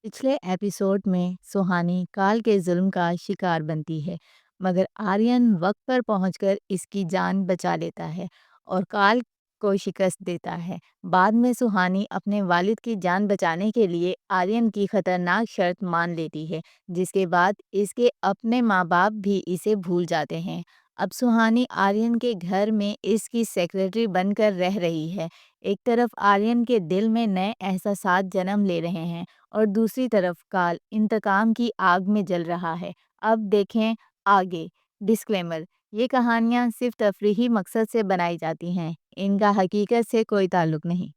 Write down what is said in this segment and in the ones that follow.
पिछले एपिसोड में सुहानी काल के जुल्म का शिकार बनती है, मगर आर्यन वक्त पर पहुंचकर इसकी जान बचा लेता है और काल को शिकस्त देता है। बाद में सुहानी अपने वालिद की जान बचाने के लिए आर्यन की खतरनाक शर्त मान लेती है, जिसके बाद इसके अपने माँ बाप भी इसे भूल जाते हैं। अब सुहानी आर्यन के घर में इसकी सेक्रेटरी बनकर रह रही है। एक तरफ आर्यन के दिल में नए एहसासात जन्म ले रहे हैं और दूसरी तरफ काल इंतकाम की आग में जल रहा है। अब देखें आगे। डिस्क्लेमर: ये कहानियाँ सिर्फ तफरीही मकसद से बनाई जाती हैं, इनका हकीकत से कोई ताल्लुक नहीं।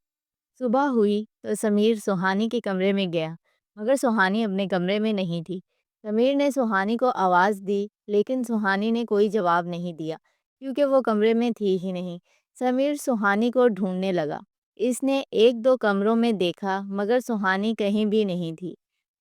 सुबह हुई तो समीर सुहानी के कमरे में गया, मगर सुहानी अपने कमरे में नहीं थी। समीर ने सुहानी को आवाज़ दी, लेकिन सुहानी ने कोई जवाब नहीं दिया, क्योंकि वो कमरे में थी ही नहीं। समीर सुहानी को ढूंढने लगा। इसने एक दो कमरों में देखा, मगर सुहानी कहीं भी नहीं थी।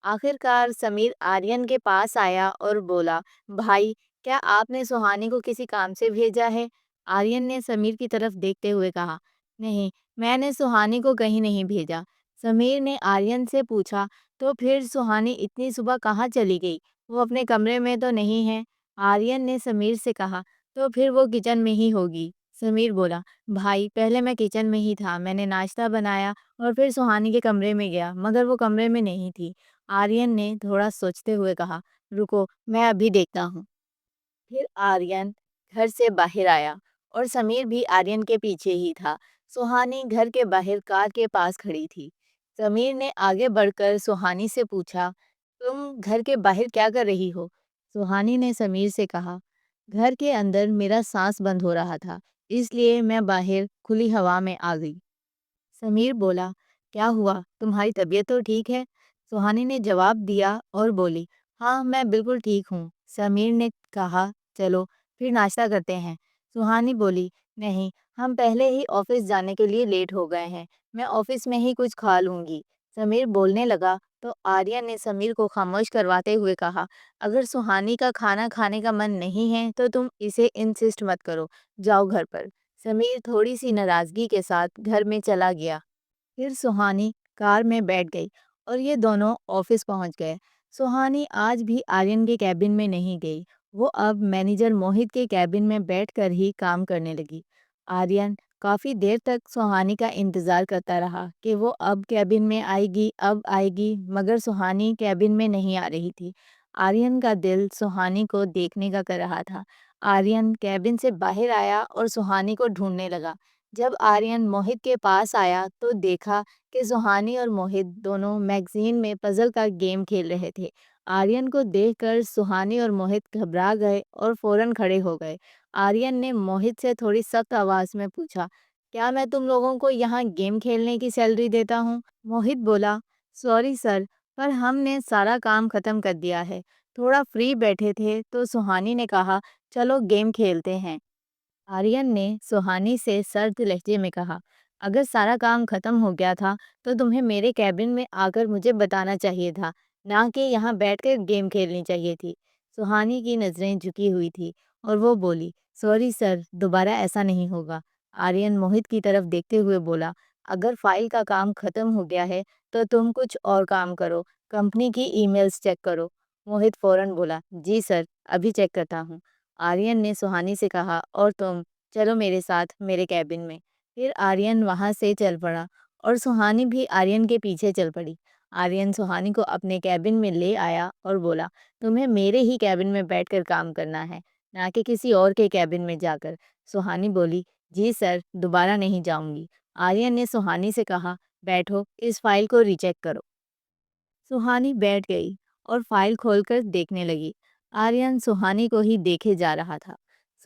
आखिरकार समीर आर्यन के पास आया और बोला, भाई, क्या आपने सुहानी को किसी काम से भेजा है? आर्यन ने समीर की तरफ देखते हुए कहा, नहीं, मैंने सुहानी को कहीं नहीं भेजा। समीर ने आर्यन से पूछा, तो फिर सुहानी इतनी सुबह कहाँ चली गई? वो अपने कमरे में तो नहीं है। आर्यन ने समीर से कहा, तो फिर वो किचन में ही होगी। समीर बोला, भाई, पहले मैं किचन में ही था। मैंने नाश्ता बनाया और फिर सुहानी के कमरे में गया, मगर वो कमरे में नहीं थी। आर्यन ने थोड़ा सोचते हुए कहा, रुको, मैं अभी देखता हूँ। फिर आर्यन घर से बाहर आया और समीर भी आर्यन के पीछे ही था। सुहानी घर के बाहर कार के पास खड़ी थी। समीर ने आगे बढ़कर सुहानी से पूछा, तुम घर के बाहर क्या कर रही हो? सुहानी ने समीर से कहा, घर के अंदर मेरा सांस बंद हो रहा था, इसलिए मैं बाहर खुली हवा में आ गई। समीर बोला, क्या हुआ, तुम्हारी तबीयत तो ठीक है? सुहानी ने जवाब दिया और बोली, हाँ, मैं बिल्कुल ठीक हूँ। समीर ने कहा, चलो फिर नाश्ता करते हैं। सुहानी बोली, नहीं, हम पहले ही ऑफिस जाने के लिए लेट हो गए हैं। मैं ऑफिस में ही कुछ खा लूँगी। समीर बोलने लगा तो आर्यन ने समीर को खामोश करवाते हुए कहा, अगर सुहानी का खाना खाने का मन नहीं है तो तुम इसे इंसिस्ट मत करो, जाओ घर पर। समीर थोड़ी सी नाराज़गी के साथ घर में चला गया। फिर सुहानी कार में बैठ गई और ये दोनों ऑफिस पहुंच गए। सुहानी आज भी आर्यन के कैबिन में नहीं गई। वो अब मैनेजर मोहित के कैबिन में बैठकर ही काम करने लगी। आर्यन काफ़ी देर तक सुहानी का इंतज़ार करता रहा कि वो अब कैबिन में आएगी, अब आएगी, मगर सुहानी कैबिन में नहीं आ रही थी। आर्यन का दिल सुहानी को देखने का कर रहा था। आर्यन कैबिन से बाहर आया और सुहानी को ढूंढने लगा। जब आर्यन मोहित के पास आया तो देखा कि सुहानी और मोहित दोनों मैगजीन में पजल का गेम खेल रहे थे। आर्यन को देखकर सुहानी और मोहित घबरा गए और फौरन खड़े हो गए। आर्यन ने मोहित से थोड़ी सख्त आवाज में पूछा, क्या मैं तुम लोगों को यहाँ गेम खेलने की सैलरी देता हूँ? मोहित बोला, सॉरी सर, पर हमने सारा काम खत्म कर दिया है। थोड़ा फ्री बैठे थे तो सुहानी ने कहा, चलो गेम खेलते हैं। आर्यन ने सुहानी से सर्द लहजे में कहा, अगर सारा काम खत्म हो गया था तो तुम्हें मेरे कैबिन में आकर मुझे बताना चाहिए था, ना कि यहाँ बैठकर गेम खेलनी चाहिए थी। सुहानी की नज़रें झुकी हुई थी और वो बोली, सॉरी सर, दोबारा ऐसा नहीं होगा। आर्यन मोहित की तरफ देखते हुए बोला, अगर फाइल का काम खत्म हो गया है तो तुम कुछ और काम करो, कंपनी की ईमेल्स चेक करो। मोहित फौरन बोला, जी सर, अभी चेक करता हूँ। आर्यन ने सुहानी से कहा, और तुम चलो मेरे साथ मेरे कैबिन में। फिर आर्यन वहां से चल पड़ा और सुहानी भी आर्यन के पीछे चल पड़ी। आर्यन सुहानी को अपने कैबिन में ले आया और बोला, तुम्हें मेरे ही कैबिन में बैठकर काम करना है, ना कि किसी और के कैबिन में जाकर। सुहानी बोली, जी सर, दोबारा नहीं जाऊंगी। आर्यन ने सुहानी से कहा, बैठो, इस फाइल को रीचेक करो। सुहानी बैठ गई और फाइल खोलकर देखने लगी। आर्यन सुहानी को ही देखे जा रहा था।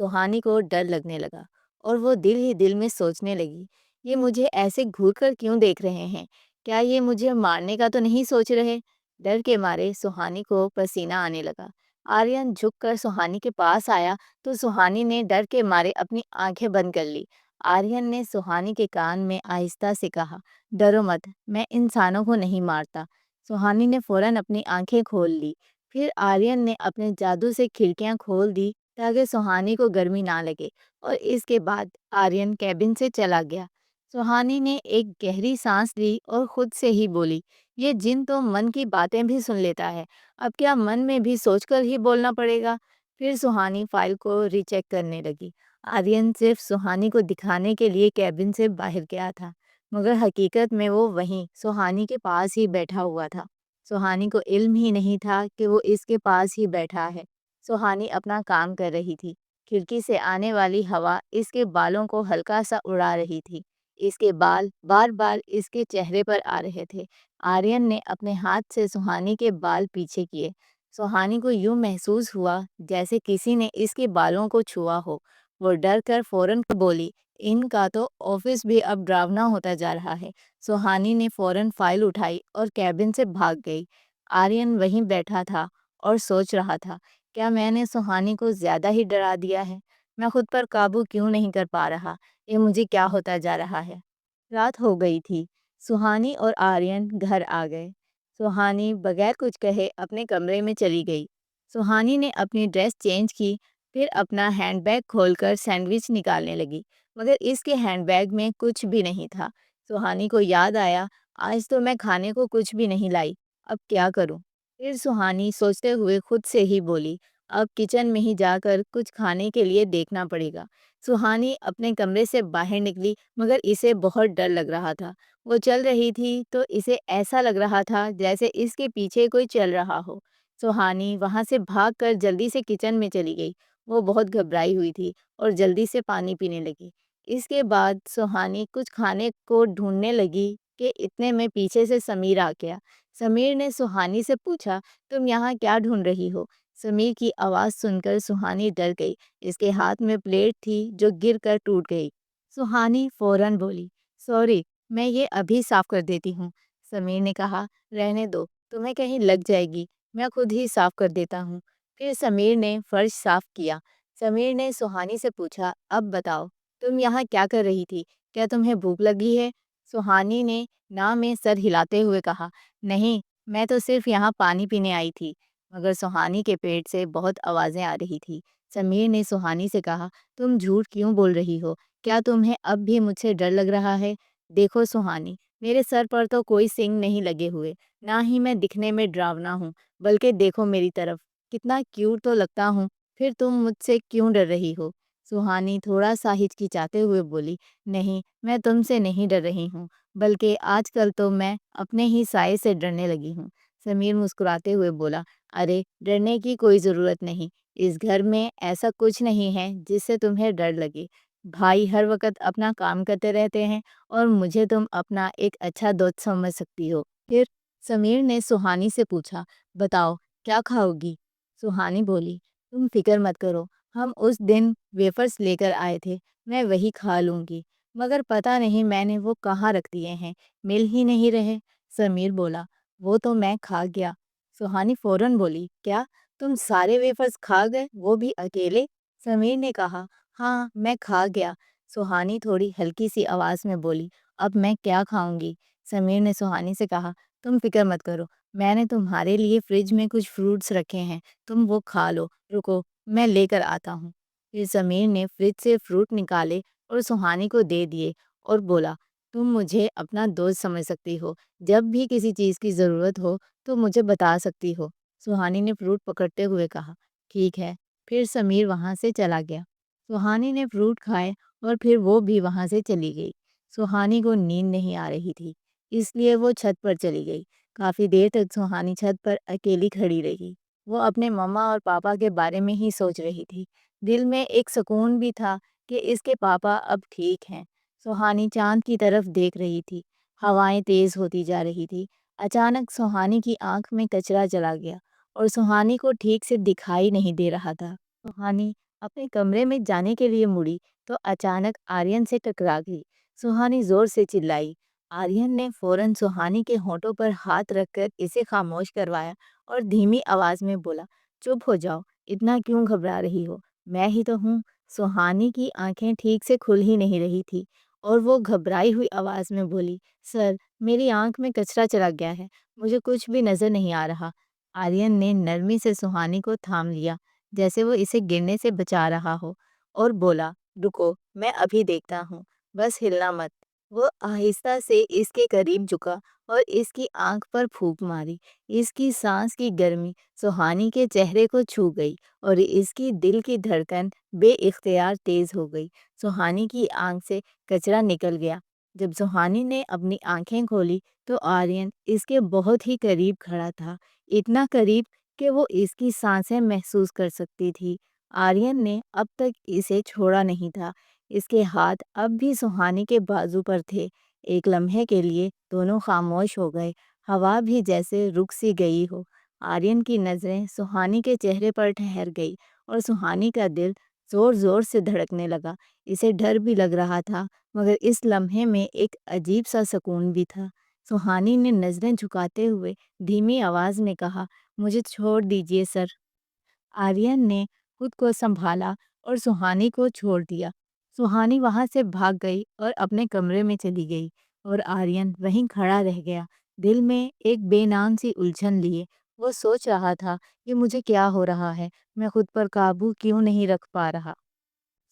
सुहानी को डर लगने लगा और वो दिल ही दिल में सोचने लगी, ये मुझे ऐसे घूर कर क्यों देख रहे हैं? क्या ये मुझे मारने का तो नहीं सोच रहे? डर के मारे सुहानी को पसीना आने लगा। आर्यन झुककर सुहानी के पास आया तो सुहानी ने डर के मारे अपनी आंखें बंद कर ली। आर्यन ने सुहानी के कान में आहिस्ता से कहा, डरो मत, मैं इंसानों को नहीं मारता। सुहानी ने फौरन अपनी आंखें खोल ली। फिर आर्यन ने अपने जादू से खिड़कियां खोल दी ताकि सुहानी को गर्मी ना लगे, और इसके बाद आर्यन कैबिन से चला गया। सुहानी ने एक गहरी सांस ली और खुद से ही बोली, ये जिन तो मन की बातें भी सुन लेता है। अब क्या मन में भी सोचकर ही बोलना पड़ेगा? फिर सुहानी फाइल को रीचेक करने लगी। आर्यन सिर्फ सुहानी को दिखाने के लिए कैबिन से बाहर गया था, मगर हकीकत में वो वहीं सुहानी के पास ही बैठा हुआ था। सुहानी को इल्म ही नहीं था कि वो इसके पास ही बैठा है। सुहानी अपना काम कर रही थी। खिड़की से आने वाली हवा इसके बालों को हल्का सा उड़ा रही थी। इसके बाल बार बार इसके चेहरे पर आ रहे थे। आर्यन ने अपने हाथ से सुहानी के बाल पीछे किए। सुहानी को यूं महसूस हुआ जैसे किसी ने इसके बालों को छुआ हो। वो डर कर फौरन बोली, इनका तो ऑफिस भी अब डरावना होता जा रहा है। सुहानी ने फौरन फाइल उठाई और कैबिन से भाग गई। आर्यन वहीं बैठा था और सोच रहा था, क्या मैंने सुहानी को ज्यादा ही डरा दिया है? मैं खुद पर काबू क्यों नहीं कर पा रहा? ये मुझे क्या होता जा रहा है? रात हो गई थी। सुहानी और आर्यन घर आ गए। सुहानी बगैर कुछ कहे अपने कमरे में चली गई। सुहानी ने अपनी ड्रेस चेंज की, फिर अपना हैंडबैग खोलकर सैंडविच निकालने लगी, मगर इसके हैंडबैग में कुछ भी नहीं था। सुहानी को याद आया, आज तो मैं खाने को कुछ भी नहीं लाई, अब क्या करूं? फिर सुहानी सोचते हुए खुद से ही बोली, अब किचन में ही जाकर कुछ खाने के लिए देखना पड़ेगा। सुहानी अपने कमरे से बाहर निकली, मगर इसे बहुत डर लग रहा था। वो चल रही थी तो इसे ऐसा लग रहा था जैसे इसके पीछे कोई चल रहा हो। सुहानी वहां से भागकर जल्दी से किचन में चली गई। वो बहुत घबराई हुई थी और जल्दी से पानी पीने लगी। इसके बाद सुहानी कुछ खाने को ढूंढने लगी कि इतने में पीछे से समीर आ गया। समीर ने सुहानी से पूछा, तुम यहाँ क्या ढूंढ रही हो? समीर की आवाज़ सुनकर सुहानी डर गई। इसके हाथ में प्लेट थी जो गिरकर टूट गई। सुहानी फौरन बोली, सॉरी, मैं ये अभी साफ कर देती हूँ। समीर ने कहा, रहने दो, तुम्हें कहीं लग जाएगी, मैं खुद ही साफ कर देता हूँ। फिर समीर ने फर्श साफ किया। समीर ने सुहानी से पूछा, अब बताओ, तुम यहाँ क्या कर रही थी? क्या तुम्हें भूख लगी है? सुहानी ने ना में सर हिलाते हुए कहा, नहीं, मैं तो सिर्फ यहाँ पानी पीने आई थी। मगर सुहानी के पेट से बहुत आवाज़ें आ रही थी। समीर ने सुहानी से कहा, तुम झूठ क्यों बोल रही हो? क्या तुम्हें अब भी मुझसे डर लग रहा है? देखो सुहानी, मेरे सर पर तो कोई सींग नहीं लगे हुए, ना ही मैं दिखने में डरावना हूँ, बल्कि देखो मेरी तरफ, कितना क्यूट तो लगता हूँ, फिर तुम मुझसे क्यों डर रही हो? सुहानी थोड़ा सा हिचकिचाते हुए बोली, नहीं, मैं तुमसे नहीं डर रही हूँ, बल्कि आजकल तो मैं अपने ही साये से डरने लगी हूँ। समीर मुस्कुराते हुए बोला, अरे डरने की कोई ज़रूरत नहीं, इस घर में ऐसा कुछ नहीं है जिससे तुम्हें डर लगे। भाई हर वक़्त अपना काम करते रहते हैं और मुझे तुम अपना एक अच्छा दोस्त समझ सकती हो। फिर समीर ने सुहानी से पूछा, बताओ क्या खाओगी? सुहानी बोली, तुम फिक्र मत करो, हम उस दिन वेफर्स लेकर आए थे, मैं वही खा लूँगी, मगर पता नहीं मैंने वो कहाँ रख दिए हैं, मिल ही नहीं रहे। समीर बोला, वो तो मैं खा गया। सुहानी फौरन बोली, क्या तुम सारे वेफर्स खा गए, वो भी अकेले? समीर ने कहा, हाँ, मैं खा गया। सुहानी थोड़ी हल्की सी आवाज़ में बोली, अब मैं क्या खाऊंगी? समीर ने सुहानी से कहा, तुम फिक्र मत करो, मैंने तुम्हारे लिए फ्रिज में कुछ फ्रूट्स रखे हैं, तुम वो खा लो, रुको, मैं लेकर आता हूँ। फिर समीर ने फ्रिज से फ्रूट निकाले और सुहानी को दे दिए और बोला, तुम मुझे अपना दोस्त समझ सकती हो, जब भी किसी चीज़ की ज़रूरत हो तो मुझे बता सकती हो। सुहानी ने फ्रूट पकड़ते हुए कहा, ठीक है। फिर समीर वहाँ से चला गया। सुहानी ने फ्रूट खाए और फिर वो भी वहाँ से चली गई। सुहानी को नींद नहीं आ रही थी, इसलिए वो छत पर चली गई। काफ़ी देर तक सुहानी छत पर अकेली खड़ी रही। वो अपने मम्मा और पापा के बारे में ही सोच रही थी। दिल में एक सुकून भी था कि इसके पापा अब ठीक हैं। सुहानी चाँद की तरफ देख रही थी। हवाएं तेज़ होती जा रही थी। अचानक सुहानी की आँख में कचरा चला गया और सुहानी को ठीक से दिखाई नहीं दे रहा था। सुहानी अपने कमरे में जाने के लिए मुड़ी तो अचानक आर्यन से टकरा गई। सुहानी ज़ोर से चिल्लाई। आर्यन ने फौरन सुहानी के होठों पर हाथ रखकर इसे खामोश करवाया और धीमी आवाज़ में बोला, चुप हो जाओ, इतना क्यों घबरा रही हो? मैं ही तो हूँ। सुहानी की आंखें ठीक से खुल ही नहीं रही थी और वो घबराई हुई आवाज़ में बोली, सर, मेरी आंख में कचरा चला गया है, मुझे कुछ भी नज़र नहीं आ रहा। आर्यन ने नरमी से सुहानी को थाम लिया, जैसे वो इसे गिरने से बचा रहा हो, और बोला, रुको, मैं अभी देखता हूँ, बस हिलना मत। वो आहिस्ता से इसके करीब झुका और इसकी आंख पर फूंक मारी। इसकी सांस की गर्मी सुहानी के चेहरे को छू गई और इसकी दिल की धड़कन बेइख्तियार तेज हो गई। सुहानी की आंख से कचरा निकल गया। जब सुहानी ने अपनी आंखें खोली तो आर्यन इसके बहुत ही करीब खड़ा था, इतना करीब कि वो इसकी सांसें महसूस कर सकती थी। आर्यन ने अब तक इसे छोड़ा नहीं था। इसके हाथ अब भी सुहानी के बाजू पर थे। एक लम्हे के लिए दोनों खामोश हो गए, हवा भी जैसे रुक सी गई हो। आर्यन की नज़रें सुहानी के चेहरे पर ठहर गई और सुहानी का दिल ज़ोर-ज़ोर से धड़कने लगा। इसे डर भी लग रहा था, मगर इस लम्हे में एक अजीब सा सुकून भी था। सुहानी ने नज़रें झुकाते हुए धीमी आवाज़ में कहा, "मुझे छोड़ दीजिए सर।" आर्यन ने खुद को संभाला और सुहानी को छोड़ दिया। सुहानी वहां से भाग गई और अपने कमरे में चली गई और आर्यन वहीं खड़ा रह गया, दिल में एक बेनाम सी उलझन लिए। वो सोच रहा था कि मुझे क्या हो रहा है, मैं खुद पर काबू क्यों नहीं रख पा रहा।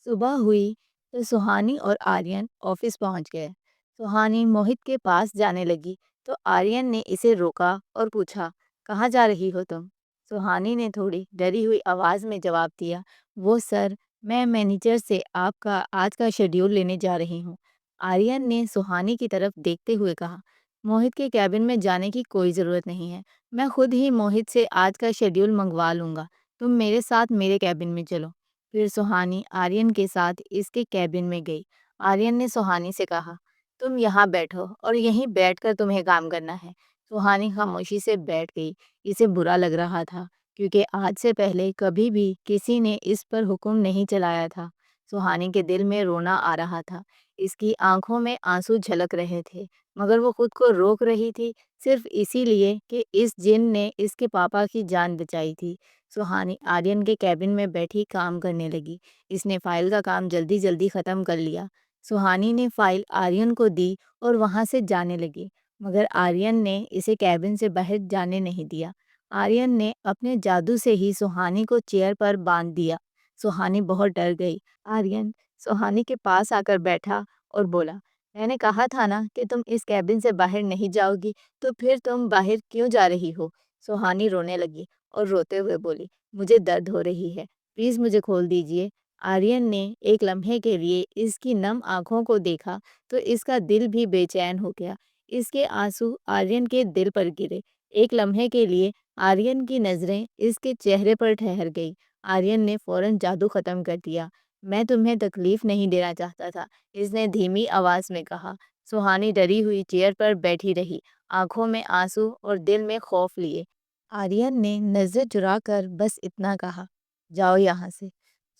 सुबह हुई तो सुहानी और आर्यन ऑफिस पहुंच गए। सुहानी मोहित के पास जाने लगी तो आर्यन ने इसे रोका और पूछा, "कहाँ जा रही हो तुम?" सुहानी ने थोड़ी डरी हुई आवाज़ में जवाब दिया, "वो सर, मैं मैनेजर से आपका आज का शेड्यूल लेने जा रही हूँ।" आर्यन ने सुहानी की तरफ देखते हुए कहा, "मोहित के कैबिन में जाने की कोई ज़रूरत नहीं है। मैं खुद ही मोहित से आज का शेड्यूल मंगवा लूँगा। तुम मेरे साथ मेरे कैबिन में चलो।" फिर सुहानी आर्यन के साथ इसके कैबिन में गई। आर्यन ने सुहानी से कहा, "तुम यहाँ बैठो और यहीं बैठकर तुम्हें काम करना है।" सुहानी खामोशी से बैठ गई। इसे बुरा लग रहा था, क्योंकि आज से पहले कभी भी किसी ने इस पर हुक्म नहीं चलाया था। सुहानी के दिल में रोना आ रहा था। इसकी आंखों में आंसू झलक रहे थे, मगर वो खुद को रोक रही थी, सिर्फ इसीलिए कि इस जिन ने इसके पापा की जान बचाई थी। सुहानी आर्यन के कैबिन में बैठी काम करने लगी। इसने फाइल का काम जल्दी जल्दी ख़त्म कर लिया। सुहानी ने फाइल आर्यन को दी और वहाँ से जाने लगी, मगर आर्यन ने इसे कैबिन से बाहर जाने नहीं दिया। आर्यन ने अपने जादू से ही सुहानी को चेयर पर बांध दिया। सुहानी बहुत डर गई। आर्यन सुहानी के पास आकर बैठा और बोला, "मैंने कहा था ना कि तुम इस कैबिन से बाहर नहीं जाओगी, तो फिर तुम बाहर क्यों जा रही हो?" सुहानी रोने लगी और रोते हुए बोली, "मुझे दर्द हो रही है, प्लीज़ मुझे खोल दीजिए।" आर्यन ने एक लम्हे के लिए इसकी नम आँखों को देखा तो इसका दिल भी बेचैन हो गया। इसके आँसू आर्यन के दिल पर गिरे। एक लम्हे के लिए आर्यन की नज़रें इसके चेहरे पर ठहर गई। आर्यन ने फ़ौरन जादू ख़त्म कर दिया। "मैं तुम्हें तकलीफ़ नहीं देना चाहता था," इसने धीमी आवाज़ में कहा। सुहानी डरी हुई चेयर पर बैठी रही, आँखों में आँसू और दिल में खौफ़ लिए। आर्यन ने नज़र चुराकर बस इतना कहा, "जाओ यहाँ से।"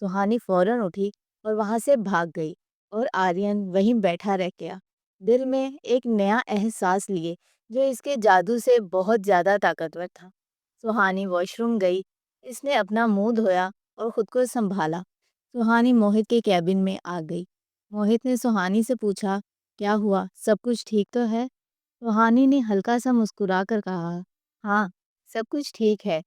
सुहानी फौरन उठी और वहाँ से भाग गई और आर्यन वहीं बैठा रह गया, दिल में एक नया एहसास लिए जो इसके जादू से बहुत ज़्यादा ताकतवर था। सुहानी वॉशरूम गई। इसने अपना मुंह धोया और खुद को संभाला। सुहानी मोहित के कैबिन में आ गई। मोहित ने सुहानी से पूछा, "क्या हुआ? सब कुछ ठीक तो है?" सुहानी ने हल्का सा मुस्कुरा कर कहा, "हाँ, सब कुछ ठीक है।"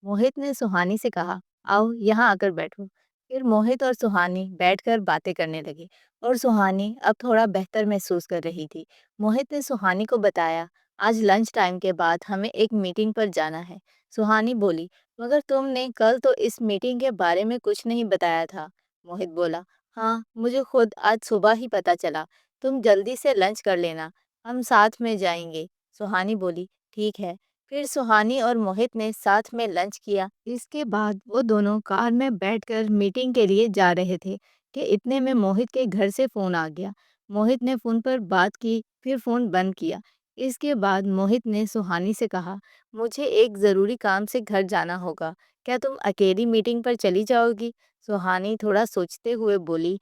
मोहित ने सुहानी से कहा, "आओ यहाँ आकर बैठो।" फिर मोहित और सुहानी बैठकर बातें करने लगे और सुहानी अब थोड़ा बेहतर महसूस कर रही थी। मोहित ने सुहानी को बताया, "आज लंच टाइम के बाद हमें एक मीटिंग पर जाना है।" सुहानी बोली, "मगर तुमने कल तो इस मीटिंग के बारे में कुछ नहीं बताया था।" मोहित बोला, "हाँ, मुझे खुद आज सुबह ही पता चला। तुम जल्दी से लंच कर लेना, हम साथ में जाएंगे।" सुहानी बोली, "ठीक है।" फिर सुहानी और मोहित ने साथ में लंच किया। इसके बाद वो दोनों कार में बैठकर मीटिंग के लिए जा रहे थे कि इतने में मोहित के घर से फ़ोन आ गया। मोहित ने फ़ोन पर बात की, फिर फ़ोन बंद किया। इसके बाद मोहित ने सुहानी से कहा, "मुझे एक ज़रूरी काम से घर जाना होगा। क्या तुम अकेली मीटिंग पर चली जाओगी?" सुहानी थोड़ा सोचते हुए बोली,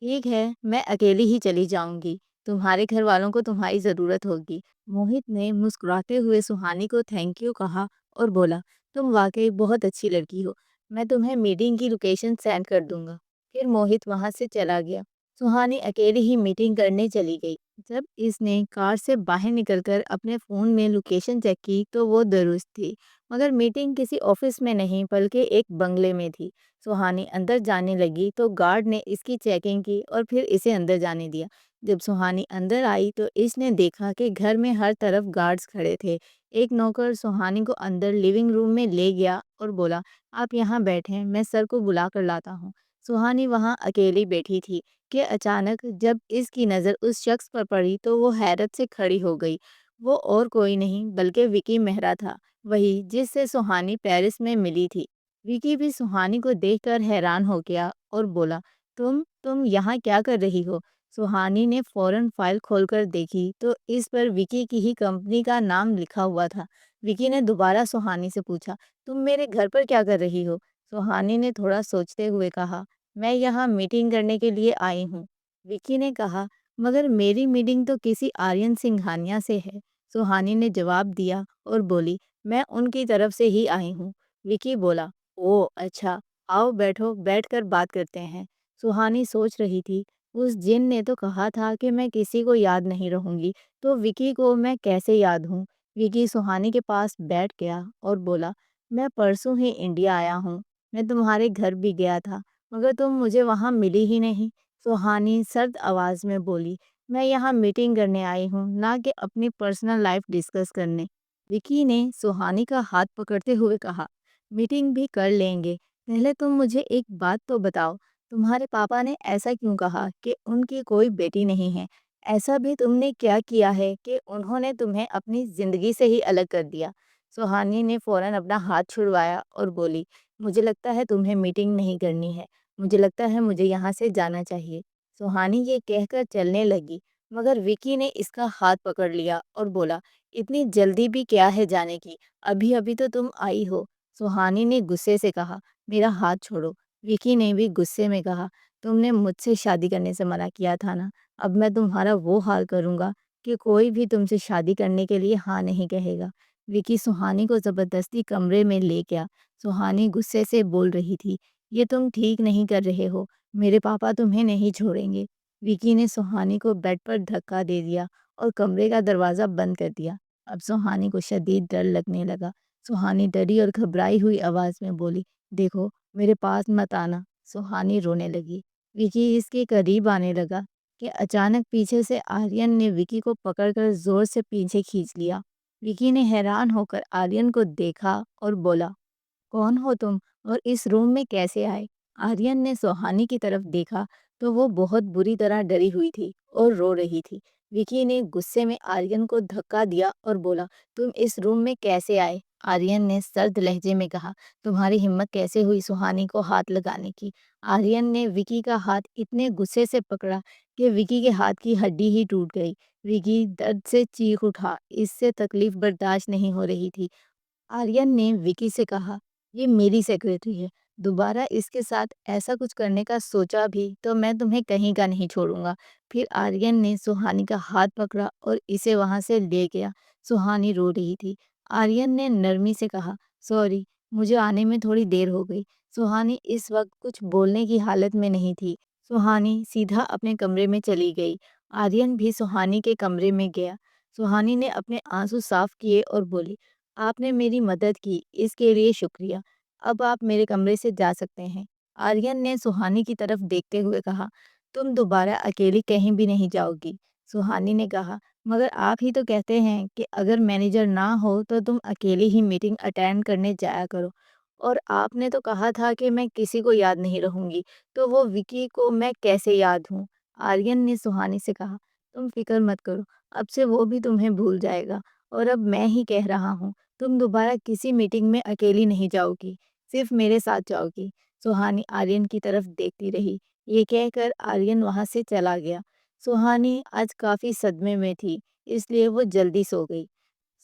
"ठीक है, मैं अकेली ही चली जाऊँगी। तुम्हारे घरवालों को तुम्हारी ज़रूरत होगी।" मोहित ने मुस्कुराते हुए सुहानी को थैंक यू कहा और बोला, "तुम वाक़ई बहुत अच्छी लड़की हो। मैं तुम्हें मीटिंग की लोकेशन सेंड कर दूँगा।" फिर मोहित वहाँ से चला गया। सुहानी अकेली ही मीटिंग करने चली गई। जब इसने कार से बाहर निकलकर अपने फ़ोन में लोकेशन चेक की तो वो दुरुस्त थी, मगर मीटिंग किसी ऑफिस में नहीं बल्कि एक बंगले में थी। सुहानी अंदर जाने लगी तो गार्ड ने इसकी चेकिंग की और फिर इसे अंदर जाने दिया। जब सुहानी अंदर आई तो इसने देखा कि घर में हर तरफ गार्ड्स खड़े थे। एक नौकर सुहानी को अंदर लिविंग रूम में ले गया और बोला, आप यहाँ बैठें, मैं सर को बुला कर लाता हूँ। सुहानी वहाँ अकेली बैठी थी कि अचानक जब इसकी नज़र उस शख्स पर पड़ी तो वो हैरत से खड़ी हो गई। वो और कोई नहीं बल्कि विकी मेहरा था, वही जिससे सुहानी पेरिस में मिली थी। विकी भी सुहानी को देखकर हैरान हो गया और बोला, तुम यहाँ क्या कर रही हो? सुहानी ने फौरन फाइल खोलकर देखी तो इस पर विकी की ही कंपनी का नाम लिखा हुआ था। विकी ने दोबारा सुहानी से पूछा, तुम मेरे घर पर क्या कर रही हो? सुहानी ने थोड़ा सोचते हुए कहा, मैं यहाँ मीटिंग करने के लिए आई हूँ। विकी ने कहा, मगर मेरी मीटिंग तो किसी आर्यन सिंघानिया से है। सुहानी ने जवाब दिया और बोली, मैं उनकी तरफ से ही आई हूँ। विकी बोला, ओह अच्छा, आओ बैठो, बैठकर बात करते हैं। सुहानी सोच रही थी, उस जिन ने तो कहा था कि मैं किसी को याद नहीं रहूंगी, तो विकी को मैं कैसे याद हूँ? विकी सुहानी के पास बैठ गया और बोला, मैं परसों ही इंडिया आया हूँ। मैं तुम्हारे घर भी गया था, मगर तुम मुझे वहाँ मिली ही नहीं। सुहानी सर्द आवाज़ में बोली, मैं यहाँ मीटिंग करने आई हूँ, ना कि अपनी पर्सनल लाइफ डिस्कस करने। विकी ने सुहानी का हाथ पकड़ते हुए कहा, मीटिंग भी कर लेंगे, पहले तुम मुझे एक बात तो बताओ, तुम्हारे पापा ने ऐसा क्यों कहा कि उनकी कोई बेटी नहीं है? ऐसा भी तुमने क्या किया है कि उन्होंने तुम्हें अपनी ज़िंदगी से ही अलग कर दिया? सुहानी ने फौरन अपना हाथ छुड़वाया और बोली, मुझे लगता है तुम्हें मीटिंग नहीं करनी है। मुझे लगता है मुझे यहाँ से जाना चाहिए। सुहानी ये कहकर चलने लगी, मगर विकी ने इसका हाथ पकड़ लिया और बोला, इतनी जल्दी भी क्या है जाने की? अभी अभी तो तुम आई हो। सुहानी ने गुस्से से कहा, मेरा हाथ छोड़ो। विकी ने भी गुस्से में कहा, तुमने मुझसे शादी करने से मना किया था ना? अब मैं तुम्हारा वो हाल करूँगा कि कोई भी तुमसे शादी करने के लिए हाँ नहीं कहेगा। विकी सुहानी को ज़बरदस्ती कमरे में ले गया। सुहानी गुस्से से बोल रही थी, ये तुम ठीक नहीं कर रहे हो, मेरे पापा तुम्हें नहीं छोड़ेंगे। विकी ने सुहानी को बेड पर धक्का दे दिया और कमरे का दरवाज़ा बंद कर दिया। अब सुहानी को शदीद डर लगने लगा। सुहानी डरी और घबराई हुई आवाज़ में बोली, देखो, मेरे पास मत आना। सुहानी रोने लगी। विकी इसके करीब आने लगा कि अचानक पीछे से आर्यन ने विकी को पकड़कर ज़ोर से पीछे खींच लिया। विकी ने हैरान होकर आर्यन को देखा और बोला, कौन हो तुम और इस रूम में कैसे आए? आर्यन ने सुहानी की तरफ देखा तो वो बहुत बुरी तरह डरी हुई थी और रो रही थी। विकी ने गुस्से में आर्यन को धक्का दिया और बोला, तुम इस रूम में कैसे आए? आर्यन ने सर्द लहजे में कहा, तुम्हारी हिम्मत कैसे हुई सुहानी को हाथ लगाने की? आर्यन ने विकी का हाथ इतने गुस्से से पकड़ा कि विकी के हाथ की हड्डी ही टूट गई। विकी दर्द से चीख उठा, इससे तकलीफ बर्दाश्त नहीं हो रही थी। आर्यन ने विकी से कहा, ये मेरी सेक्रेटरी है, दोबारा इसके साथ ऐसा कुछ करने का सोचा भी तो मैं तुम्हें कहीं का नहीं छोड़ूंगा। फिर आर्यन ने सुहानी का हाथ पकड़ा और इसे वहां से ले गया। सुहानी रो रही थी। आर्यन ने नरमी से कहा, सॉरी, मुझे आने में थोड़ी देर हो गई। सुहानी इस वक्त कुछ बोलने की हालत में नहीं थी। सुहानी सीधा अपने कमरे में चली गई। आर्यन भी सुहानी के कमरे में गया। सुहानी ने अपने आंसू साफ किए और बोली, आपने मेरी मदद की, इसके लिए शुक्रिया। अब आप मेरे कमरे से जा सकते हैं। आर्यन ने सुहानी की तरफ देखते हुए कहा, तुम दोबारा अकेली कहीं भी नहीं जाओगी। सुहानी ने कहा, मगर आप ही तो कहते हैं कि अगर मैनेजर ना हो तो तुम अकेली ही मीटिंग अटेंड करने जाया करो। और आपने तो कहा था कि मैं किसी को याद नहीं रहूंगी, तो वो विकी को मैं कैसे याद हूँ? आर्यन ने सुहानी से कहा, तुम फिक्र मत करो, अब से वो भी तुम्हें भूल जाएगा। और अब मैं ही कह रहा हूँ, तुम दोबारा किसी मीटिंग में अकेली नहीं जाओगी, सिर्फ मेरे साथ जाओगी। सुहानी आर्यन की तरफ देखती रही। ये कहकर आर्यन वहां से चला गया। सुहानी आज काफी सदमे में थी, इसलिए वो जल्दी सो गई।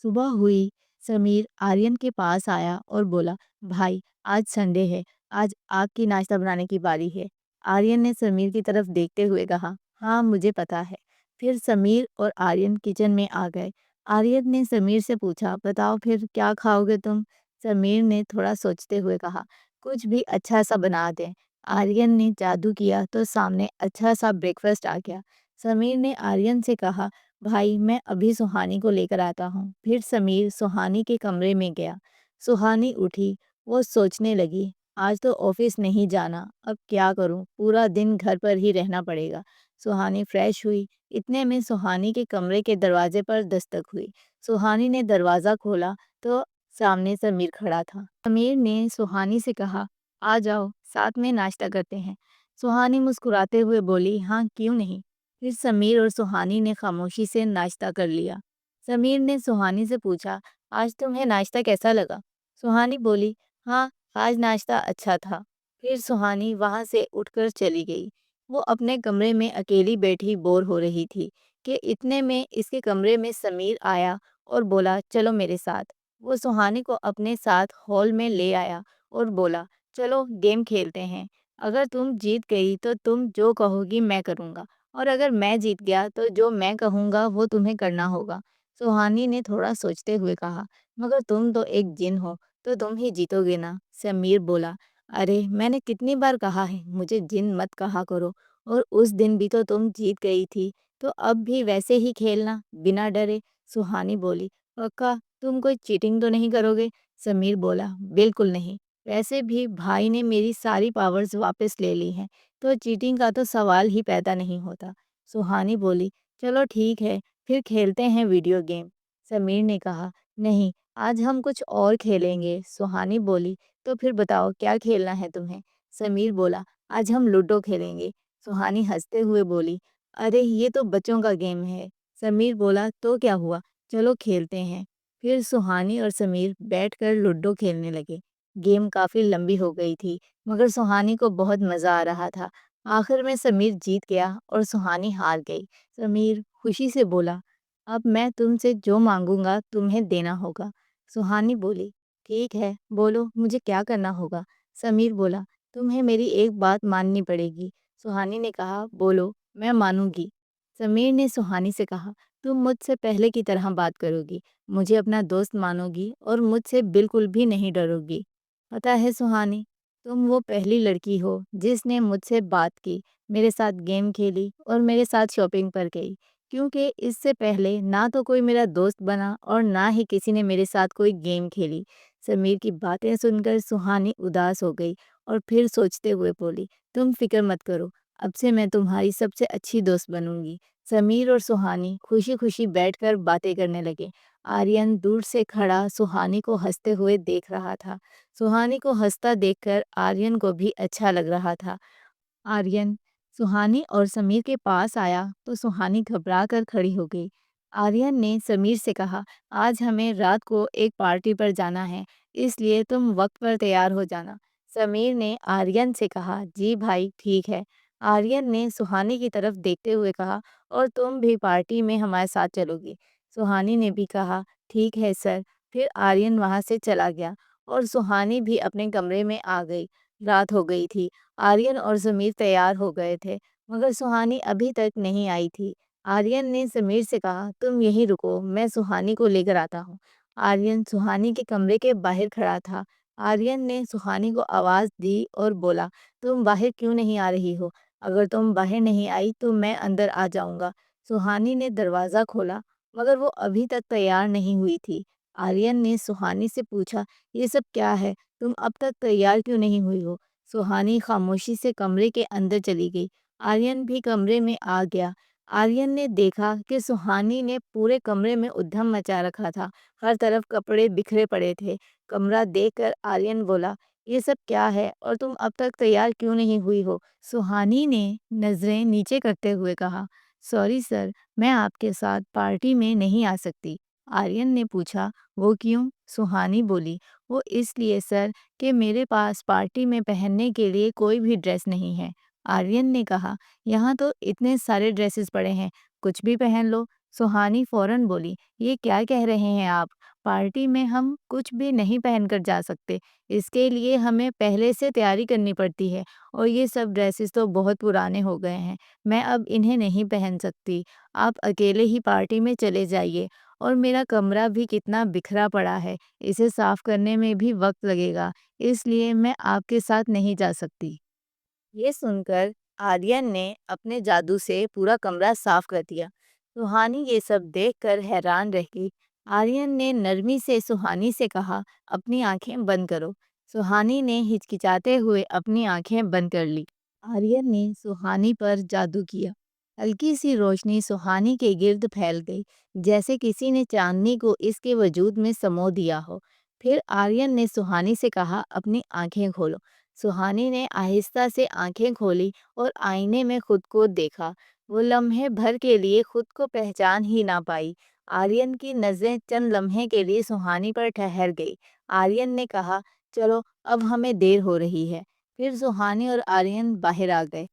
सुबह हुई, समीर आर्यन के पास आया और बोला, भाई, आज संडे है, आज आपकी नाश्ता बनाने की बारी है। आर्यन ने समीर की तरफ देखते हुए कहा, हाँ मुझे पता है। फिर समीर और आर्यन किचन में आ गए। आर्यन ने समीर से पूछा, बताओ फिर क्या खाओगे तुम? समीर ने थोड़ा सोचते हुए कहा, कुछ भी अच्छा सा बना दें। आर्यन ने जादू किया तो सामने अच्छा सा ब्रेकफास्ट आ गया। समीर ने आर्यन से कहा, भाई मैं अभी सुहानी को लेकर आता हूँ। फिर समीर सुहानी के कमरे में गया। सुहानी उठी। वो सोचने लगी, आज तो ऑफिस नहीं जाना, अब क्या करूँ, पूरा दिन घर पर ही रहना पड़ेगा। सुहानी फ्रेश हुई। इतने में सुहानी के कमरे के दरवाजे पर दस्तक हुई। सुहानी ने दरवाज़ा खोला तो सामने समीर खड़ा था। समीर ने सुहानी से कहा, आ जाओ, साथ में नाश्ता करते हैं। सुहानी मुस्कुराते हुए बोली, हाँ क्यों नहीं। फिर समीर और सुहानी ने खामोशी से नाश्ता कर लिया। समीर ने सुहानी से पूछा, आज तुम्हें नाश्ता कैसा लगा। सुहानी बोली, हाँ आज नाश्ता अच्छा था। फिर सुहानी वहाँ से उठकर चली गई। वो अपने कमरे में अकेली बैठी बोर हो रही थी कि इतने में इसके कमरे में समीर आया और बोला, चलो मेरे साथ। वो सुहानी को अपने साथ हॉल में ले आया और बोला, चलो गेम खेलते हैं। अगर तुम जीत गई तो तुम जो कहोगी मैं करूँगा, और अगर मैं जीत गया तो जो मैं कहूँगा वो तुम्हें करना होगा। सुहानी ने थोड़ा सोचते हुए कहा, मगर तुम तो एक जिन हो, तो तुम ही जीतोगे ना। समीर बोला, अरे मैंने कितनी बार कहा है मुझे जिन मत कहा करो, और उस दिन भी तो तुम जीत गई थी, तो अब भी वैसे ही खेलना बिना डरे। सुहानी बोली, पक्का तुम कोई चीटिंग तो नहीं करोगे। समीर बोला, बिल्कुल नहीं। वैसे भी भाई ने मेरी सारी पावर्स वापस ले ली हैं, तो चीटिंग का तो सवाल ही पैदा नहीं होता। सुहानी बोली, चलो ठीक है, फिर खेलते हैं वीडियो गेम। समीर ने कहा, नहीं, आज हम कुछ और खेलेंगे। सुहानी बोली, तो फिर बताओ क्या खेलना है तुम्हें। समीर बोला, आज हम लूडो खेलेंगे। सुहानी हंसते हुए बोली, अरे ये तो बच्चों का गेम है। समीर बोला, तो क्या हुआ, चलो खेलते हैं। फिर सुहानी और समीर बैठकर लूडो खेलने लगे। गेम काफ़ी लंबी हो गई थी, मगर सुहानी को बहुत मज़ा आ रहा था। आखिर में समीर जीत गया और सुहानी हार गई। समीर खुशी से बोला, अब मैं तुमसे जो मांगूंगा तुम्हें देना होगा। सुहानी बोली, ठीक है, बोलो मुझे क्या करना होगा। समीर बोला, तुम्हें मेरी एक बात माननी पड़ेगी। सुहानी ने कहा, बोलो, मैं मानूंगी। समीर ने सुहानी से कहा, तुम मुझसे पहले की तरह बात करोगी, मुझे अपना दोस्त मानोगी और मुझसे बिल्कुल भी नहीं डरोगी। पता है सुहानी, तुम वो पहली लड़की हो जिसने मुझसे बात की, मेरे साथ गेम खेली और मेरे साथ शॉपिंग पर गई, क्योंकि इससे पहले ना तो कोई मेरा दोस्त बना और ना ही किसी ने मेरे साथ कोई गेम खेली। समीर की बातें सुनकर सुहानी उदास हो गई और फिर सोचते हुए बोली, तुम फिक्र मत करो, अब से मैं तुम्हारी सबसे अच्छी दोस्त बनूंगी। समीर और सुहानी खुशी खुशी बैठकर बातें करने लगे। आर्यन दूर से खड़ा सुहानी को हंसते हुए देख रहा था। सुहानी को हंसता देखकर आर्यन को भी अच्छा लग रहा था। आर्यन सुहानी और समीर के पास आया तो सुहानी घबरा कर खड़ी हो गई। आर्यन ने समीर से कहा, आज हमें रात को एक पार्टी पर जाना है, इसलिए तुम वक्त पर तैयार हो जाना। समीर ने आर्यन से कहा, जी भाई ठीक है। आर्यन ने सुहानी की तरफ देखते हुए कहा, और तुम भी पार्टी में हमारे साथ चलोगी। सुहानी ने भी कहा, ठीक है सर। फिर आर्यन वहां से चला गया और सुहानी भी अपने कमरे में आ गई। रात हो गई थी। आर्यन और समीर तैयार हो गए थे, मगर सुहानी अभी तक नहीं आई थी। आर्यन ने समीर से कहा, तुम यहीं रुको, मैं सुहानी को लेकर आता हूँ। आर्यन सुहानी के कमरे के बाहर खड़ा था। आर्यन ने सुहानी को आवाज़ दी और बोला, तुम बाहर क्यों नहीं आ रही हो। अगर तुम बाहर नहीं आई तो मैं अंदर आ जाऊंगा। सुहानी ने दरवाज़ा खोला, मगर वो अभी तक तैयार नहीं हुई थी। आर्यन ने सुहानी से पूछा, ये सब क्या है, तुम अब तक तैयार क्यों नहीं हुई हो। सुहानी खामोशी से कमरे के अंदर चली गई। आर्यन भी कमरे में आ गया। आर्यन ने देखा कि सुहानी ने पूरे कमरे में उद्यम मचा रखा था। हर तरफ कपड़े बिखरे पड़े थे। कमरा देखकर आर्यन बोला, ये सब क्या है और तुम अब तक तैयार क्यों नहीं हुई हो। सुहानी ने नज़रें नीचे करते हुए कहा, सॉरी सर, मैं आपके साथ पार्टी में नहीं आ सकती। आर्यन ने पूछा, वो क्यों। सुहानी बोली, वो इसलिए सर कि मेरे पास पार्टी में पहनने के लिए कोई भी ड्रेस नहीं है। आर्यन ने कहा, यहाँ तो इतने सारे ड्रेसेस पड़े हैं, कुछ भी पहन लो। सुहानी फौरन बोली, ये क्या कह रहे हैं आप, पार्टी में हम कुछ भी नहीं पहनकर जा सकते, इसके लिए हमें पहले से तैयारी करनी पड़ती है, और ये सब ड्रेसेस तो बहुत पुराने हो गए हैं, मैं अब इन्हें नहीं पहन सकती। आप अकेले ही पार्टी में चले जाइए, और मेरा कमरा भी कितना बिखरा पड़ा है, इसे साफ करने में भी वक्त लगेगा, इसलिए मैं आपके साथ नहीं जा सकती। ये सुनकर आर्यन ने अपने जादू से पूरा कमरा साफ कर दिया। सुहानी ये सब देखकर हैरान रह गई। आर्यन ने नरमी से सुहानी से कहा, अपनी आंखें बंद करो। सुहानी ने हिचकिचाते हुए अपनी आंखें बंद कर ली। आर्यन ने सुहानी पर जादू किया। हल्की सी रोशनी सुहानी के गिर्द फैल गई, जैसे किसी ने चांदनी को इसके वजूद में समो दिया हो। फिर आर्यन ने सुहानी से कहा, अपनी आंखें खोलो। सुहानी ने आहिस्ता से आंखें खोली और आईने में खुद को देखा। वो लम्हे भर के लिए खुद को पहचान ही ना पाई। आर्यन की नज़रें चंद लम्हे के लिए सुहानी पर ठहर गई। आर्यन ने कहा, चलो अब हमें देर हो रही है। फिर सुहानी और आर्यन बाहर आ गए।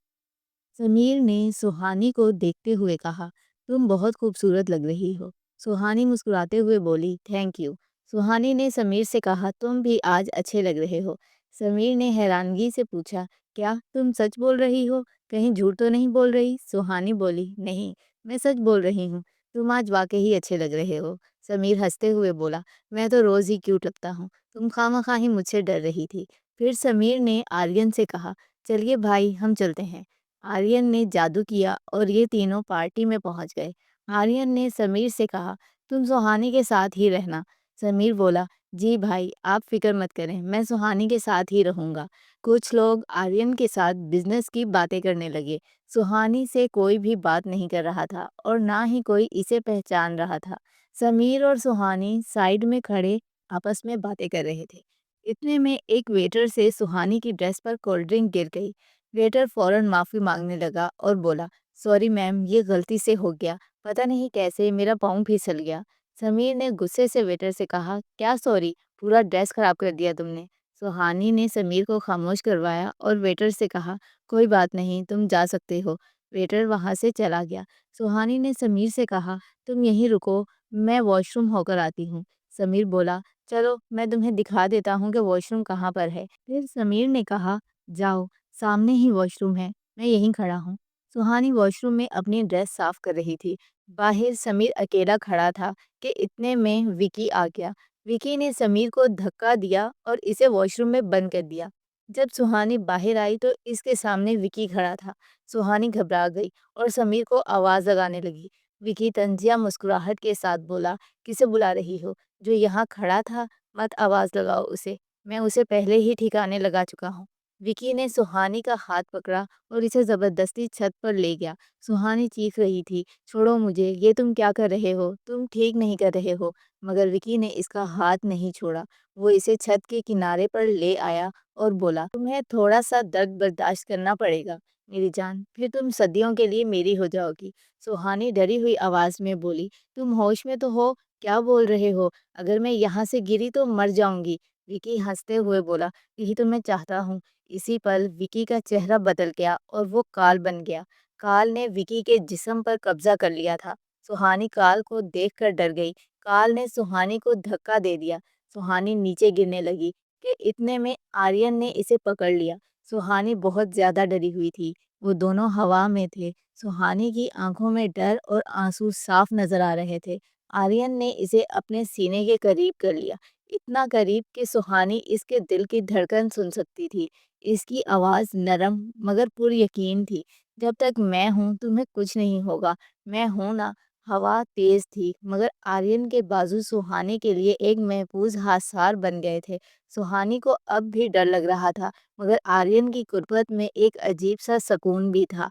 समीर ने सुहानी को देखते हुए कहा, तुम बहुत खूबसूरत लग रही हो। सुहानी मुस्कुराते हुए बोली, थैंक यू। सुहानी ने समीर से कहा, तुम भी आज अच्छे लग रहे हो। समीर ने हैरानगी से पूछा, क्या तुम सच बोल रही हो? कहीं झूठ तो नहीं बोल रही? सुहानी बोली, नहीं, मैं सच बोल रही हूँ। तुम आज वाकई ही अच्छे लग रहे हो। समीर हंसते हुए बोला, मैं तो रोज़ ही क्यूट लगता हूँ। तुम खामखा ही मुझसे डर रही थी। फिर समीर ने आर्यन से कहा, चलिए भाई हम चलते हैं। आर्यन ने जादू किया और ये तीनों पार्टी में पहुंच गए। आर्यन ने समीर से कहा, तुम सुहानी के साथ ही रहना। समीर बोला, जी भाई आप फिक्र मत करें, मैं सुहानी के साथ ही रहूंगा। कुछ लोग आर्यन के साथ बिजनेस की बातें करने लगे। सुहानी से कोई भी बात नहीं कर रहा था और ना ही कोई इसे पहचान रहा था। समीर और सुहानी साइड में खड़े आपस में बातें कर रहे थे। इतने में एक वेटर से सुहानी की ड्रेस पर कोल्ड ड्रिंक गिर गई। वेटर फौरन माफ़ी मांगने लगा और बोला, सॉरी मैम, ये गलती से हो गया। पता नहीं कैसे मेरा पाँव फिसल गया। समीर ने गुस्से से वेटर से कहा, क्या सॉरी, पूरा ड्रेस खराब कर दिया तुमने। सुहानी ने समीर को खामोश करवाया और वेटर से कहा, कोई बात नहीं, तुम जा सकते हो। वेटर वहाँ से चला गया। सुहानी ने समीर से कहा, तुम यहीं रुको, मैं वॉशरूम होकर आती हूँ। समीर बोला, चलो मैं तुम्हें दिखा देता हूँ कि वॉशरूम कहाँ पर है। फिर समीर ने कहा, जाओ, सामने ही वॉशरूम है, मैं यहीं खड़ा हूँ। सुहानी वॉशरूम में अपनी ड्रेस साफ कर रही थी। बाहर समीर अकेला खड़ा था कि इतने में विकी आ गया। विकी ने समीर को धक्का दिया और इसे वॉशरूम में बंद कर दिया। जब सुहानी बाहर आई तो इसके सामने विकी खड़ा था। सुहानी घबरा गई और समीर को आवाज़ लगाने लगी। विकी तंजिया मुस्कुराहट के साथ बोला, किसे बुला रही हो? जो यहाँ खड़ा था, मत आवाज़ लगाओ उसे, मैं उसे पहले ही ठिकाने लगा चुका हूँ। विकी ने सुहानी का हाथ पकड़ा और इसे जबरदस्ती छत पर ले गया। सुहानी चीख रही थी, छोड़ो मुझे, ये तुम क्या कर रहे हो? तुम ठीक नहीं कर रहे हो। मगर विकी ने इसका हाथ नहीं छोड़ा। वो इसे छत के किनारे पर ले आया और बोला, तुम्हें थोड़ा सा दर्द बर्दाश्त करना पड़ेगा मेरी जान, फिर तुम सदियों के लिए मेरी हो जाओगी। सुहानी डरी हुई आवाज़ में बोली, तुम होश में तो हो? क्या बोल रहे हो? अगर मैं यहाँ से गिरी तो मर जाऊंगी। विकी हंसते हुए बोला, यही तो मैं चाहता हूँ। इसी पल विकी का चेहरा बदल गया और वो काल बन गया। काल ने विकी के जिस्म पर कब्जा कर लिया था। सुहानी काल को देखकर डर गई। काल ने सुहानी को धक्का दे दिया। सुहानी नीचे गिरने लगी कि इतने में आर्यन ने इसे पकड़ लिया। सुहानी बहुत ज्यादा डरी हुई थी। वो दोनों हवा में थे। सुहानी की आंखों में डर और आंसू साफ नजर आ रहे थे। आर्यन ने इसे अपने सीने के करीब कर लिया, इतना करीब कि सुहानी इसके दिल की धड़कन सुन सकती थी। इसकी आवाज़ नरम मगर पुरयकीन थी। जब तक मैं हूँ तुम्हें कुछ नहीं होगा, मैं हूँ ना। हवा तेज थी मगर आर्यन के बाजू सुहानी के लिए एक महफूज हासार बन गए थे। सुहानी को अब भी डर लग रहा था मगर आर्यन की कुर्बत में एक अजीब सा सुकून भी था।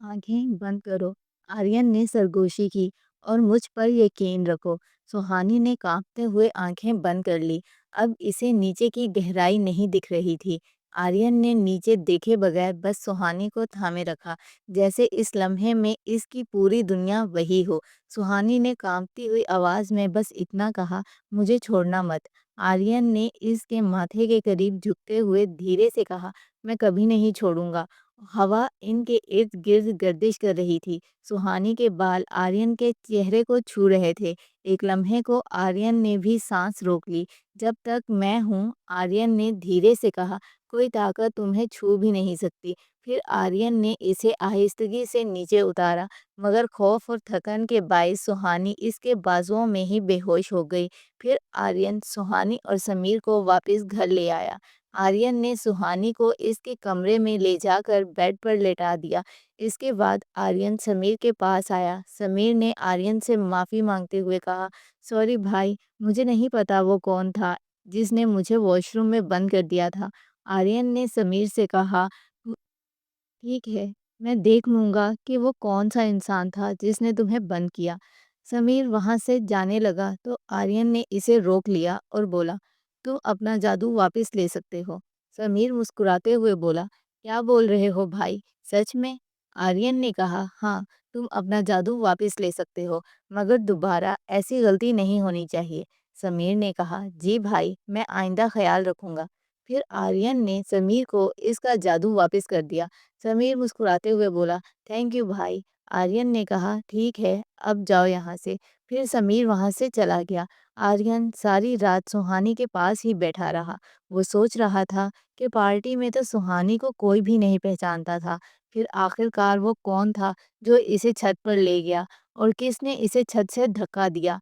आंखें बंद करो, आर्यन ने सरगोशी की, और मुझ पर यकीन रखो। सुहानी ने कांपते हुए आंखें बंद कर ली। अब इसे नीचे की गहराई नहीं दिख रही थी। आर्यन ने नीचे देखे बगैर बस सुहानी को थामे रखा, जैसे इस लम्हे में इसकी पूरी दुनिया वही हो। सुहानी ने कांपती हुई आवाज़ में बस इतना कहा, मुझे छोड़ना मत। आर्यन ने इसके माथे के करीब झुकते हुए धीरे से कहा, मैं कभी नहीं छोड़ूंगा। हवा इनके इर्द-गिर्द गर्दिश कर रही थी। सुहानी के बाल आर्यन के चेहरे को छू रहे थे। एक लम्हे को आर्यन ने भी सांस रोक ली। जब तक मैं हूँ, आर्यन ने धीरे से कहा, कोई ताकत तुम्हें छू भी नहीं सकती। फिर आर्यन ने इसे आहिस्तगी से नीचे उतारा, मगर खौफ और थकन के बायस सुहानी इसके बाजुओं में ही बेहोश हो गई। फिर आर्यन सुहानी और समीर को वापस घर ले आया। आर्यन ने सुहानी को इसके कमरे में ले जाकर बेड पर लेटा दिया। इसके बाद आर्यन समीर के पास आया। समीर ने आर्यन से माफ़ी मांगते हुए कहा, सॉरी भाई, मुझे नहीं पता वो कौन था जिसने मुझे वॉशरूम में बंद कर दिया था। आर्यन ने समीर से कहा, ठीक है, मैं देख लूँगा कि वो कौन-सा इंसान था जिसने तुम्हें बंद किया। समीर वहाँ से जाने लगा तो आर्यन ने इसे रोक लिया और बोला, तुम अपना जादू वापस ले सकते हो। समीर मुस्कुराते हुए बोला, क्या बोल रहे हो भाई? सच में? आर्यन ने कहा, हाँ, तुम अपना जादू वापस ले सकते हो, मगर दोबारा ऐसी गलती नहीं होनी चाहिए। समीर ने कहा, जी भाई, मैं आइंदा ख्याल रखूँगा। फिर आर्यन ने समीर को इसका जादू वापस कर दिया। समीर मुस्कुराते हुए बोला, थैंक यू भाई। आर्यन ने कहा, ठीक है, अब जाओ यहाँ से। फिर समीर वहाँ से चला गया। आर्यन सारी रात सुहानी के पास ही बैठा रहा। वो सोच रहा था कि पार्टी में तो सुहानी को कोई भी नहीं पहचानता था। फिर आखिरकार वो कौन था जो इसे छत पर ले गया और किसने इसे छत से धक्का दिया।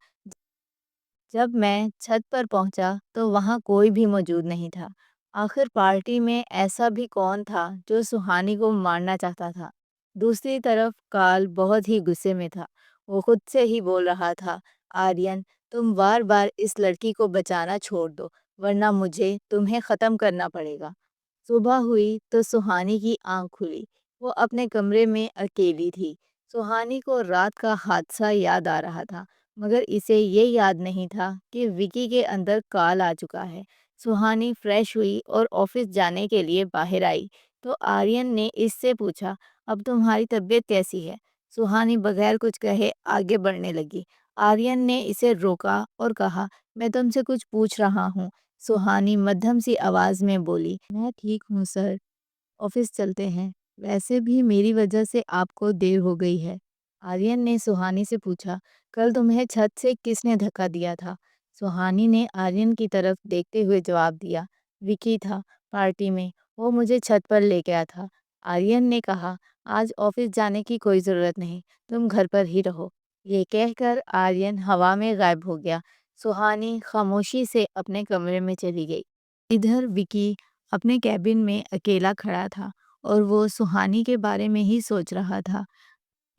जब मैं छत पर पहुंचा तो वहां कोई भी मौजूद नहीं था। आखिर पार्टी में ऐसा भी कौन था जो सुहानी को मारना चाहता था? दूसरी तरफ काल बहुत ही गुस्से में था। वो खुद से ही बोल रहा था, आर्यन, तुम बार बार इस लड़की को बचाना छोड़ दो, वरना मुझे तुम्हें ख़त्म करना पड़ेगा। सुबह हुई तो सुहानी की आंख खुली। वो अपने कमरे में अकेली थी। सुहानी को रात का हादसा याद आ रहा था, मगर इसे ये याद नहीं था कि विकी के अंदर काल आ चुका है। सुहानी फ्रेश हुई और ऑफिस जाने के लिए बाहर आई तो आर्यन ने इससे पूछा, अब तुम्हारी तबीयत कैसी है? सुहानी बगैर कुछ कहे आगे बढ़ने लगी। आर्यन ने इसे रोका और कहा, मैं तुमसे कुछ पूछ रहा हूँ। सुहानी मध्यम सी आवाज में बोली, मैं ठीक हूँ सर, ऑफिस चलते हैं, वैसे भी मेरी वजह से आपको देर हो गई है। आर्यन ने सुहानी से पूछा, कल तुम्हें छत से किसने धक्का दिया था? सुहानी ने आर्यन की तरफ देखते हुए जवाब दिया, विकी था, पार्टी में, वो मुझे छत पर ले गया था। आर्यन ने कहा, आज ऑफिस जाने की कोई ज़रूरत नहीं, तुम घर पर ही रहो। ये कहकर आर्यन हवा में गायब हो गया। सुहानी खामोशी से अपने कमरे में चली गई। इधर विकी अपने कैबिन में अकेला खड़ा था और वो सुहानी के बारे में ही सोच रहा था।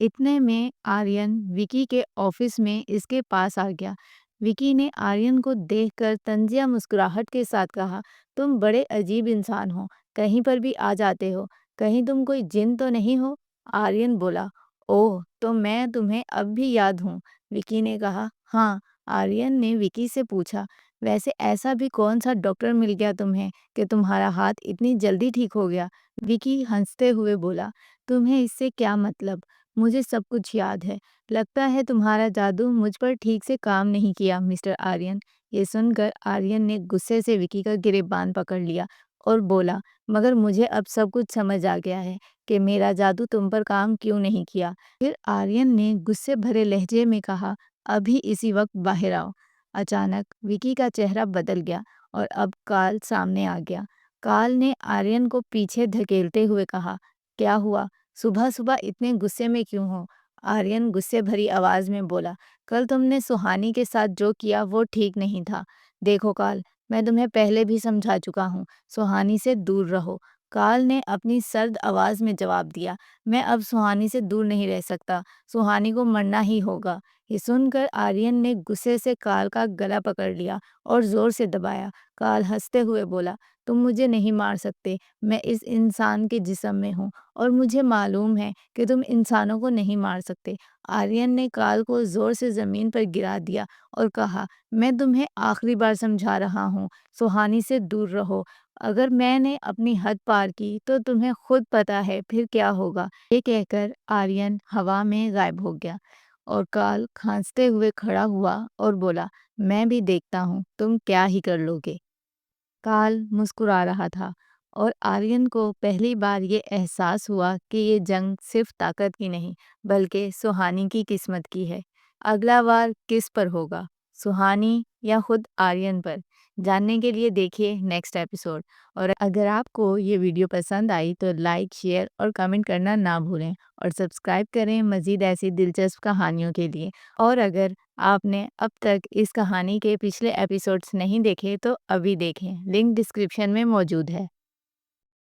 इतने में आर्यन विकी के ऑफिस में इसके पास आ गया। विकी ने आर्यन को देखकर तंजिया मुस्कुराहट के साथ कहा, तुम बड़े अजीब इंसान हो, कहीं पर भी आ जाते हो, कहीं तुम कोई जिन तो नहीं हो? आर्यन बोला, ओह, तो मैं तुम्हें अब भी याद हूँ। विकी ने कहा, हाँ। आर्यन ने विकी से पूछा, वैसे ऐसा भी कौन सा डॉक्टर मिल गया तुम्हें कि तुम्हारा हाथ इतनी जल्दी ठीक हो गया? विकी हंसते हुए बोला, तुम्हें इससे क्या मतलब? मुझे सब कुछ याद है। लगता है तुम्हारा जादू मुझ पर ठीक से काम नहीं किया मिस्टर आर्यन। ये सुनकर आर्यन ने गुस्से से विकी का गिरेबान पकड़ लिया और बोला, मगर मुझे अब सब कुछ समझ आ गया है कि मेरा जादू तुम पर काम क्यों नहीं किया। फिर आर्यन ने गुस्से भरे लहजे में कहा, अभी इसी वक्त बाहर आओ। अचानक विकी का चेहरा बदल गया और अब काल सामने आ गया। काल ने आर्यन को पीछे धकेलते हुए कहा, क्या हुआ? सुबह सुबह इतने गुस्से में क्यों हो? आर्यन गुस्से भरी आवाज में बोला, कल तुमने सुहानी के साथ जो किया वो ठीक नहीं था। देखो काल, मैं तुम्हें पहले भी समझा चुका हूँ, सुहानी से दूर रहो। काल ने अपनी सर्द आवाज में जवाब दिया, मैं अब सुहानी से दूर नहीं रह सकता, सुहानी को मरना ही होगा। ये सुनकर आर्यन ने गुस्से से काल का गला पकड़ लिया और जोर से दबाया। काल हंसते हुए बोला, तुम मुझे नहीं मार सकते, मैं इस इंसान के जिस्म में हूँ और मुझे मालूम है कि तुम इंसानों को नहीं मार सकते। आर्यन ने काल को जोर से जमीन पर गिरा दिया और कहा, मैं तुम्हें आखिरी बार समझा रहा हूँ, सुहानी से दूर रहो। अगर मैंने अपनी हद पार की तो तुम्हें खुद पता है फिर क्या होगा। ये कहकर आर्यन हवा में गायब हो गया और काल खांसते हुए खड़ा हुआ और बोला, मैं भी देखता हूँ तुम क्या ही कर लोगे। काल मुस्कुरा रहा था और आर्यन को पहली बार ये एहसास हुआ कि ये जंग सिर्फ ताकत की नहीं, बल्कि सुहानी की किस्मत की है। अगला वार किस पर होगा, सुहानी या खुद आर्यन पर? जानने के लिए देखिए नेक्स्ट एपिसोड। और अगर आपको ये वीडियो पसंद आई तो लाइक, शेयर और कमेंट करना ना भूलें और सब्सक्राइब करें मज़ीद ऐसी दिलचस्प कहानियों के लिए। और अगर आपने अब तक इस कहानी के पिछले एपिसोड्स नहीं देखे तो अभी देखें, लिंक डिस्क्रिप्शन में मौजूद है।